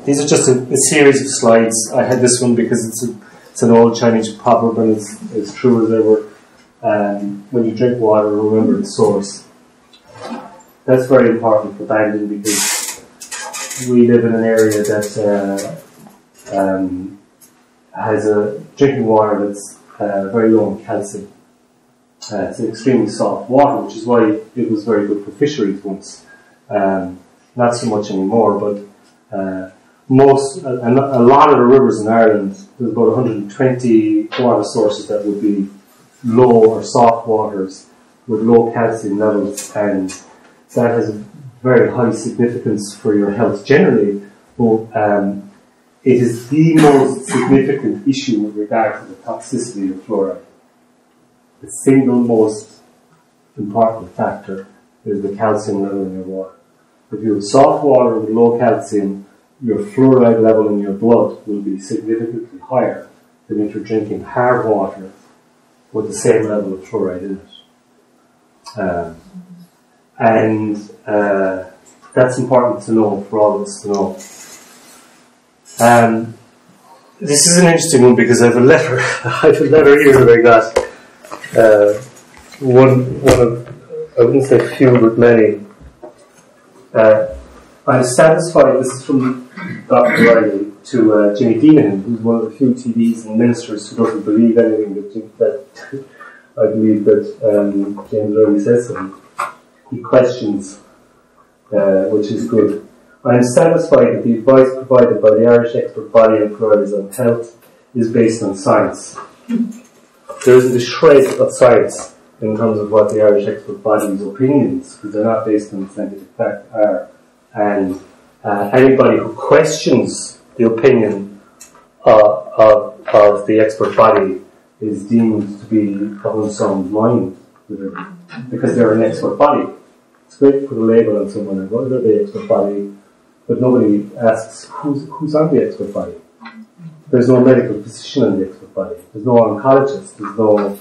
these are just a series of slides. I had this one because it's an old Chinese proverb and it's as true as ever. When you drink water, remember the source. That's very important for Bandon because we live in an area that has a drinking water that's very low in calcium. It's an extremely soft water, which is why it was very good for fisheries once. Not so much anymore, but a lot of the rivers in Ireland, there's about 120 water sources that would be low or soft waters with low calcium levels, and that has a very high significance for your health generally, but it is the most significant issue with regard to the toxicity of fluoride. The single most important factor is the calcium level in your water. If you have soft water with low calcium, your fluoride level in your blood will be significantly higher than if you're drinking hard water with the same level of fluoride in it. That's important to know, for all of us to know. This is an interesting one because I have a letter. I have a letter here that I got. One of, I wouldn't say few, but many. I'm satisfied. This is from Dr. Riley to Jimmy Deehan, who's one of the few TDs and ministers who doesn't believe anything that I believe that James Riley says to him. He questions, which is good. I am satisfied that the advice provided by the Irish expert body on fluorides on health is based on science. There isn't a shred of science in terms of what the Irish expert body's opinions, because they're not based on scientific fact, are. And anybody who questions the opinion of the expert body is deemed to be of unsound mind, because they're an expert body. It's great to put a label on someone and go, they're the expert body, but nobody asks who's on the expert body. There's no medical physician on the expert body. There's no oncologist. There's no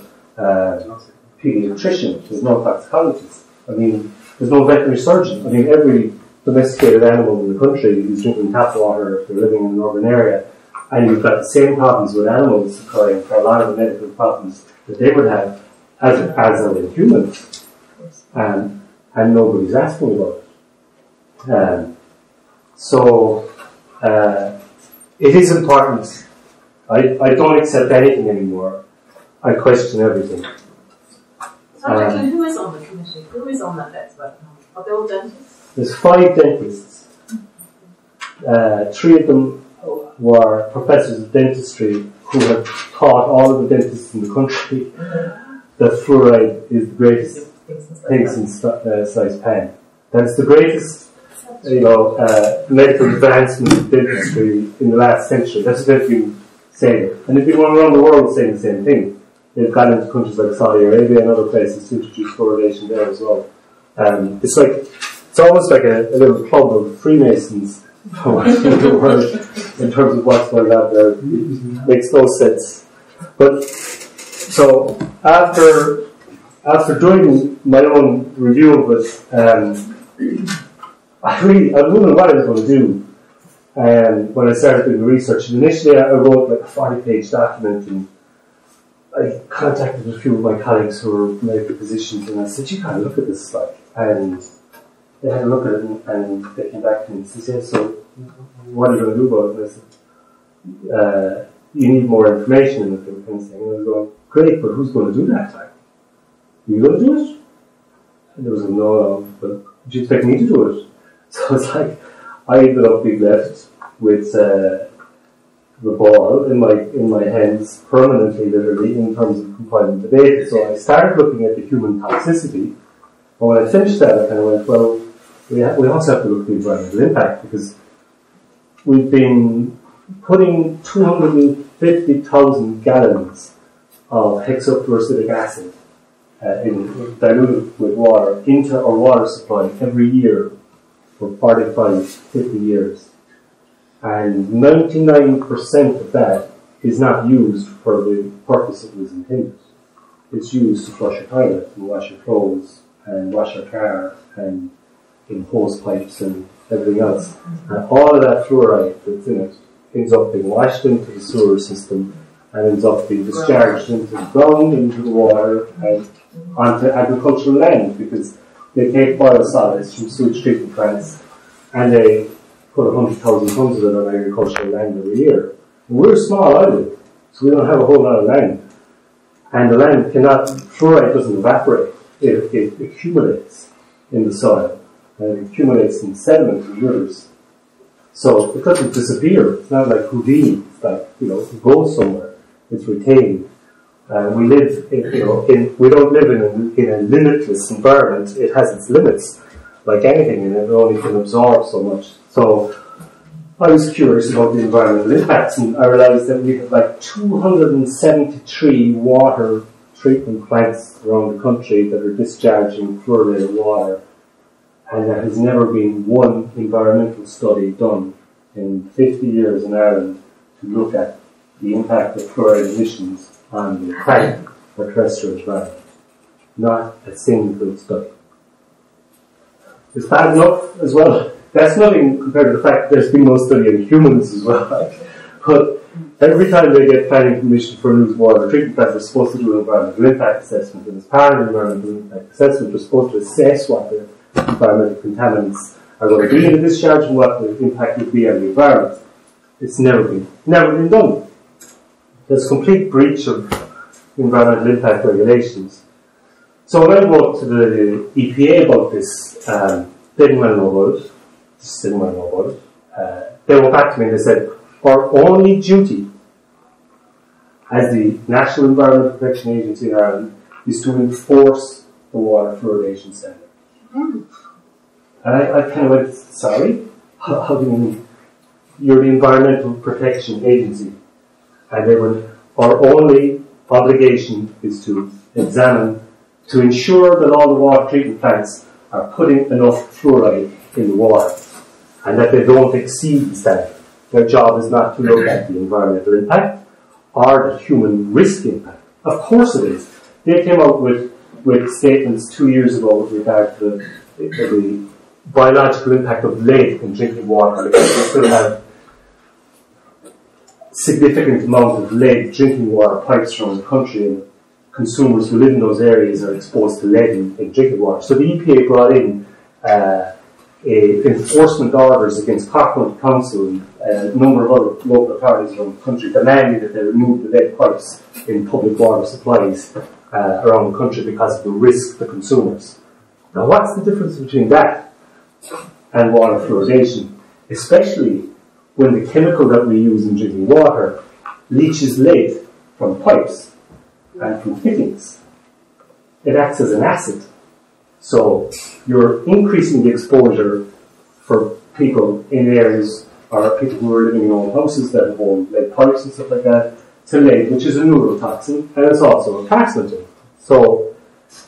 pediatrician. There's no toxicologist. I mean, there's no veterinary surgeon. I mean, every domesticated animal in the country is drinking tap water if they're living in an urban area, and you've got the same problems with animals occurring for a lot of the medical problems that they would have as are in humans. And nobody's asking about it. It is important. I don't accept anything anymore. I question everything. So Declan, who is on the committee? Who is on that expert panel? Are they all dentists? There's 5 dentists. 3 of them were professors of dentistry who have taught all of the dentists in the country that fluoride is the greatest size pen. That's the greatest, medical advancement in dentistry in the last century. That's what they've been saying. And they've been going around the world saying the same thing. They've gone into countries like Saudi Arabia and other places to introduce fluoridation there as well. It's almost like a little club of Freemasons in the world in terms of what's going on there. It makes no sense. But so after doing my own review of it, I wondered what I was going to do when I started doing the research. And initially I wrote like a 40-page document, and I contacted a few of my colleagues who were medical physicians, and I said, you gotta look at this stuff. And they had a look at it, and they came back to me and said, yeah, so what are you going to do about it? And I said, you need more information in the kind of thing. And I was going, great, but who's going to do that? Like, are you going to do it? And there was a no, but do you expect me to do it? So it's like, I ended up being left with the ball in my hands permanently, literally, in terms of compiling the data. So I started looking at the human toxicity, and when I finished that, I kind of went, well, we also have to look at the environmental impact, because we've been putting 250,000 gallons of hexafluoric acid diluted with water into our water supply every year for 45, 50 years. And 99% of that is not used for the purpose it was intended. It's used to flush your toilet and wash your clothes and wash your car and in hose pipes and everything else. And all of that fluoride that's in it ends up being washed into the sewer system and ends up being discharged into the ground, into the water, and onto agricultural land, because they take biosolids from sewage treatment plants and they put 100,000 tons of it on agricultural land every year. And we're a small island, so we don't have a whole lot of land. And the land fluoride doesn't evaporate. It accumulates in the soil, and it accumulates in sediment and rivers. So it doesn't disappear. It's not like Houdini. It's like, it goes somewhere. It's retained. We live we don't live in a limitless environment. It has its limits, like anything, and it only can absorb so much. So I was curious about the environmental impacts, and I realized that we have like 273 water treatment plants around the country that are discharging fluoridated water, and there has never been one environmental study done in 50 years in Ireland to look at the impact of fluoride emissions on the aquatic or terrestrial environment. Not a single study. It's bad enough as well. That's nothing compared to the fact that there's been no study in humans as well. But every time they get planning permission for a new water treatment plant, they're supposed to do an environmental impact assessment. And as part of the environmental impact assessment, they're supposed to assess what the environmental contaminants are going to be in the discharge and what the impact would be on the environment. It's never been done. There's complete breach of environmental impact regulations. So when I wrote to the EPA about this, they didn't want to know about it. They went back to me and they said, our only duty as the National Environmental Protection Agency in Ireland is to enforce the water fluoridation standard. And I kind of went, sorry? How do you mean? You're the Environmental Protection Agency. And they went, our only obligation is to examine, to ensure that all the water treatment plants are putting enough fluoride in the water and that they don't exceed the standard. Their job is not to look at the environmental impact or the human risk impact. Of course it is. They came out with statements 2 years ago with regard to the biological impact of lead in drinking water. We still have significant amount of lead drinking water pipes around the country, and consumers who live in those areas are exposed to lead in drinking water. So the EPA brought in enforcement orders against Cockwood Council and a number of other local authorities around the country demanding that they remove the lead pipes in public water supplies around the country because of the risk to consumers. Now what's the difference between that and water fluoridation? Especially when the chemical that we use in drinking water leaches lead from pipes and from fittings. It acts as an acid. So you're increasing the exposure for people in areas or people who are living in old houses that have old lead pipes and stuff like that to lead, which is a neurotoxin and it's also a carcinogen. So,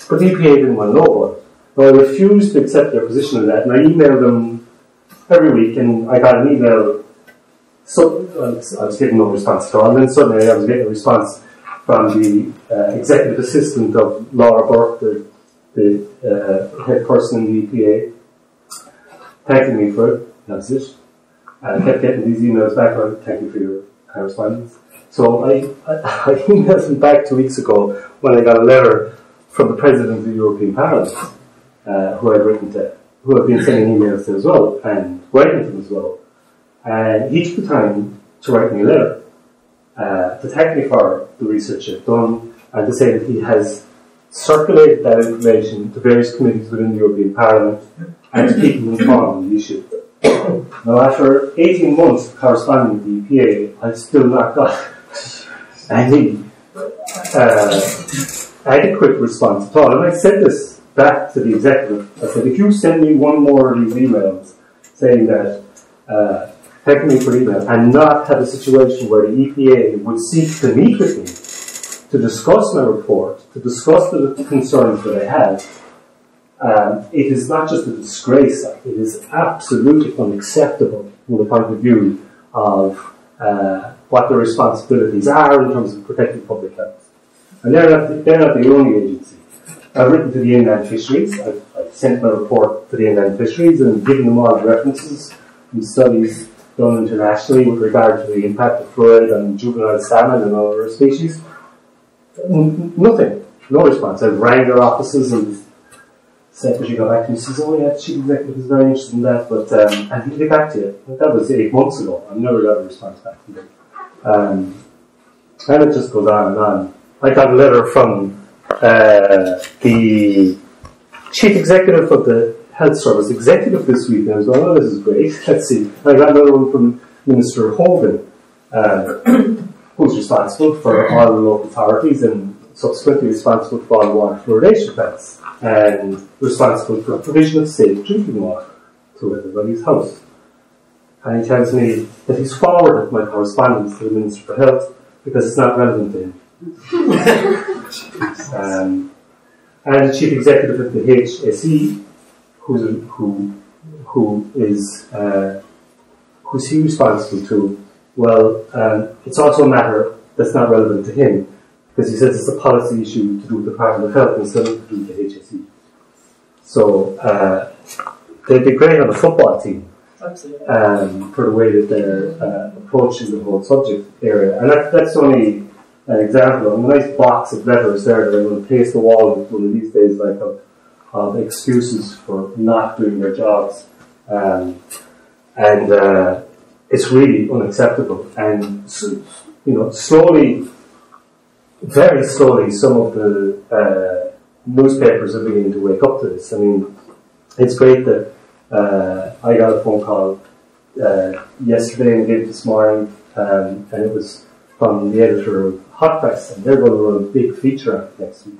but the EPA didn't want to know about it. So I refused to accept their position on that, and I emailed them every week, and I got an email. So I was getting no response at all, and then suddenly I was getting a response from the executive assistant of Laura Burke, the head person in the EPA, thanking me for it. That's it. I kept getting these emails back on, thank you for your correspondence. So I emailed them back 2 weeks ago when I got a letter from the President of the European Parliament, who I'd written to, who I've been sending emails to as well, and writing to them as well. And he took the time to write me a letter, to thank me for the research I've done, and to say that he has circulated that information to various committees within the European Parliament, and to keep them informed on the issue. Now, after 18 months of corresponding with the EPA, I've still not got any adequate response at all. And I said this back to the executive. I said, if you send me one more of these emails saying that, thanking me for email, and not have a situation where the EPA would seek to meet with me to discuss my report, to discuss the concerns that I have, it is not just a disgrace, it is absolutely unacceptable from the point of view of what the responsibilities are in terms of protecting public health. And they're not the only agency. I've written to the inland fisheries, I've sent my report to the inland fisheries and given them all the references and studies done internationally with regard to the impact of fluoride on juvenile salmon and other species. Nothing. No response. I've rang their offices and secretary got back to me and says, oh yeah, the chief executive is very interested in that, but and he'll get back to you. That was 8 months ago. I've never got a response back from them. And it just goes on and on. I got a letter from the chief executive of the Health Service executive this week, and I was going, oh, this is great. Let's see. I got another one from Minister Hogan, who's responsible for all the local authorities and subsequently responsible for all water fluoridation plants and responsible for provision of safe drinking water to everybody's house. And he tells me that he's forwarded my correspondence to the Minister for Health because it's not relevant to him. And the chief executive of the HSE, who's he responsible to? Well, it's also a matter that's not relevant to him because he says it's a policy issue to do with the Department of Health instead of to do with the HSE. So they'd be great on a football team. Absolutely. For the way that they're approaching the whole subject area. And that's only an example of a nice box of letters there that I'm going to paste the wall with one of these days, like of excuses for not doing their jobs. It's really unacceptable. And, slowly, very slowly, some of the newspapers are beginning to wake up to this. I mean, it's great that I got a phone call yesterday and again this morning, and it was from the editor of Hot Press, and they're going to run a big feature on it next week.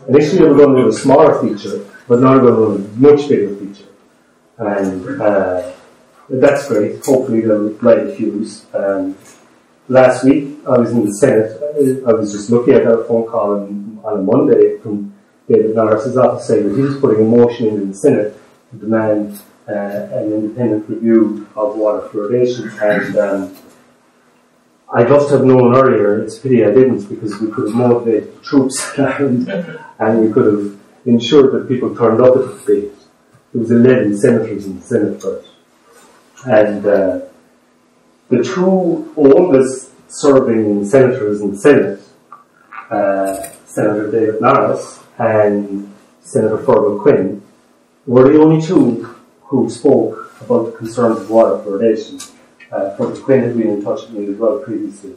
Initially they were going to do a smaller feature, but now they're going to run a much bigger feature. And that's great. Hopefully they'll light a fuse. Last week I was in the Senate. I was just lucky. I got a phone call on a Monday from David Norris's office saying that he was putting a motion in the Senate to demand an independent review of water fluoridation, and I'd love to have known earlier. It's a pity I didn't, because we could have motivated the troops and we could have ensured that people turned up at the debate. There was 11 senators in the Senate for it, and the two oldest serving senators in the Senate, Senator David Norris and Senator Fergal Quinn, were the only two who spoke about the concerns of water fluoridation. Fergal Quinn had been in touch with me as well previously.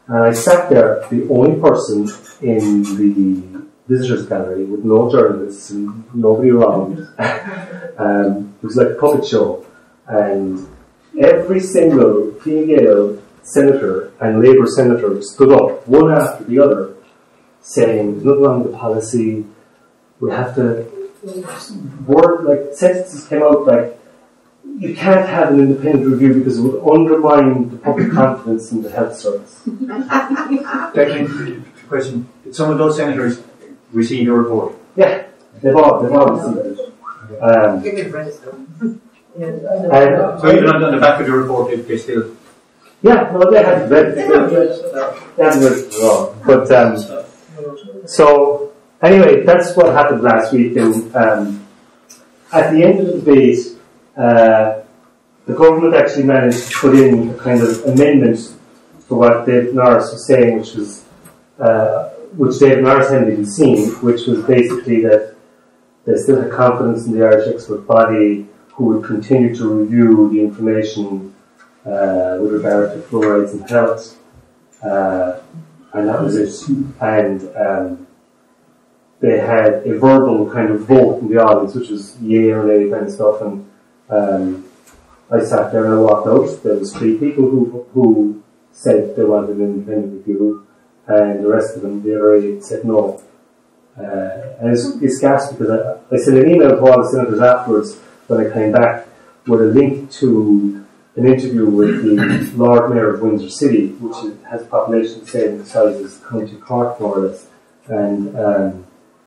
And I sat there, the only person in the visitors gallery with no journalists and nobody around. It was like a puppet show. And every single female senator and Labour senator stood up, one after the other, saying, there's nothing wrong with the policy, we have to sentences came out like, you can't have an independent review because it would undermine the public confidence in the health service. Declan, question: did some of those senators receive your report? Yeah, they've all received it. So even on the back of the report, they still. Yeah, no, they hadn't read it. They hadn't read it at all. But so anyway, that's what happened last week, and at the end of the debate, the government actually managed to put in a kind of amendment to what David Norris was saying, which David Norris hadn't even seen, which was basically that they still had confidence in the Irish expert body, who would continue to review the information with regard to fluorides and health, and that was it. And they had a verbal kind of vote in the audience, which was yay or nay kind of stuff, and I sat there and I walked out. There was 3 people who said they wanted an independent review, and the rest of them, the other 8, said no. And it's gas because I sent an email to all the senators afterwards when I came back with a link to an interview with the Lord Mayor of Windsor City, which has a population the same size as County Cork, more or less. And